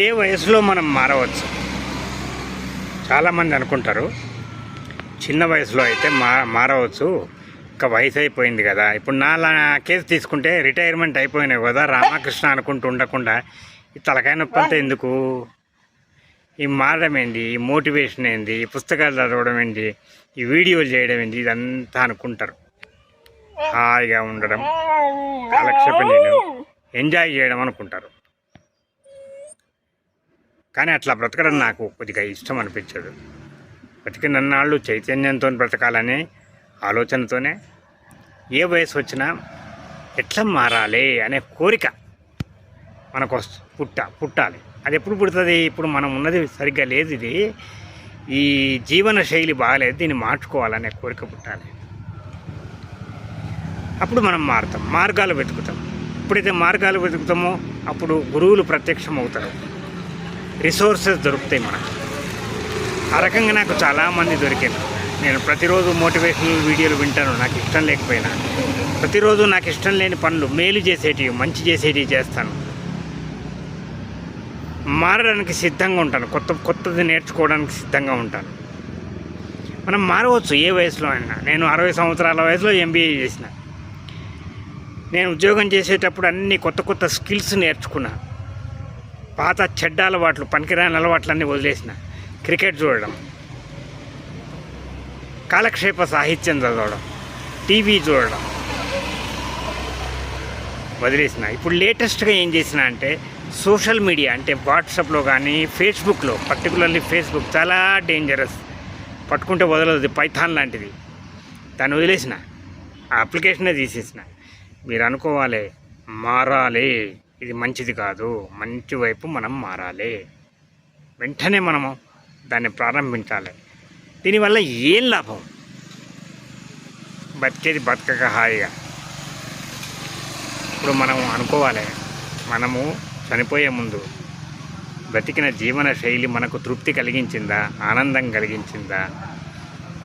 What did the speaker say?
ఏ వయసులో మనం మారవచ్చు? చాలామంది అనుకుంటారు చిన్న వయసులో అయితే మారవచ్చు, ఇంకా వయసు అయిపోయింది కదా. ఇప్పుడు నా కేసు తీసుకుంటే రిటైర్మెంట్ అయిపోయినాయి కదా, రామకృష్ణ అనుకుంటూ ఉండకుండా ఈ తలకాయ నొప్పి అంతా ఎందుకు? ఈ మారడం ఏంటి, ఈ మోటివేషన్ ఏంటి, ఈ పుస్తకాలు చదవడం ఏంటి, ఈ వీడియోలు చేయడం ఏంటి, ఇదంతా అనుకుంటారు. హాయిగా ఉండడం, కాలక్షేపం చేయడం, ఎంజాయ్ చేయడం అనుకుంటారు. కానీ అట్లా బ్రతకడం నాకు కొద్దిగా ఇష్టం అనిపించదు. బ్రతికినన్నాళ్ళు చైతన్యంతో బ్రతకాలనే ఆలోచనతోనే ఏ వయసు వచ్చినా ఎట్లా మారాలి అనే కోరిక మనకు పుట్టాలి. అది ఎప్పుడు పుడుతుంది? ఇప్పుడు మనం ఉన్నది సరిగ్గా లేదు, ఇది ఈ జీవన శైలి బాగాలేదు, దీన్ని మార్చుకోవాలనే కోరిక పుట్టాలి. అప్పుడు మనం మారుతాం, మార్గాలు వెతుకుతాం. ఎప్పుడైతే మార్గాలు వెతుకుతామో అప్పుడు గురువులు ప్రత్యక్షం అవుతారు, రిసోర్సెస్ దొరుకుతాయి మనకు. ఆ రకంగా నాకు చాలామంది దొరికారు. నేను ప్రతిరోజు మోటివేషనల్ వీడియోలు వింటాను, నాకు ఇష్టం లేకపోయినా. ప్రతిరోజు నాకు ఇష్టం లేని పనులు, మేలు చేసేటివి, మంచి చేసేటివి చేస్తాను. మారడానికి సిద్ధంగా ఉంటాను, కొత్తది నేర్చుకోవడానికి సిద్ధంగా ఉంటాను. మనం మారవచ్చు ఏ వయసులో అయినా. నేను 60 సంవత్సరాల వయసులో MBA చేసిన. నేను ఉద్యోగం చేసేటప్పుడు అన్ని కొత్త స్కిల్స్ నేర్చుకున్నా. పాత చెడ్డ అలవాట్లు, పనికిరాని అలవాట్లన్నీ వదిలేసిన. క్రికెట్ చూడడం, కాలక్షేప సాహిత్యం చదవడం, టీవీ చూడడం వదిలేసిన. ఇప్పుడు లేటెస్ట్గా ఏం చేసిన అంటే సోషల్ మీడియా, అంటే వాట్సాప్లో కానీ ఫేస్బుక్లో, పర్టికులర్లీ ఫేస్బుక్ చాలా డేంజరస్, పట్టుకుంటే వదలదు, పైథాన్ లాంటిది. దాన్ని వదిలేసిన, ఆ అప్లికేషనే తీసేసిన. మీరు అనుకోవాలి మారాలి, ఇది మంచిది కాదు, మంచి వైపు మనం మారాలి. వెంటనే మనము దాన్ని ప్రారంభించాలి. దీనివల్ల ఏం లాభం? బతికేది బతకక హాయిగా. ఇప్పుడు మనం అనుకోవాలి, మనము చనిపోయే ముందు బ్రతికిన జీవన శైలి మనకు తృప్తి కలిగించిందా, ఆనందం కలిగించిందా,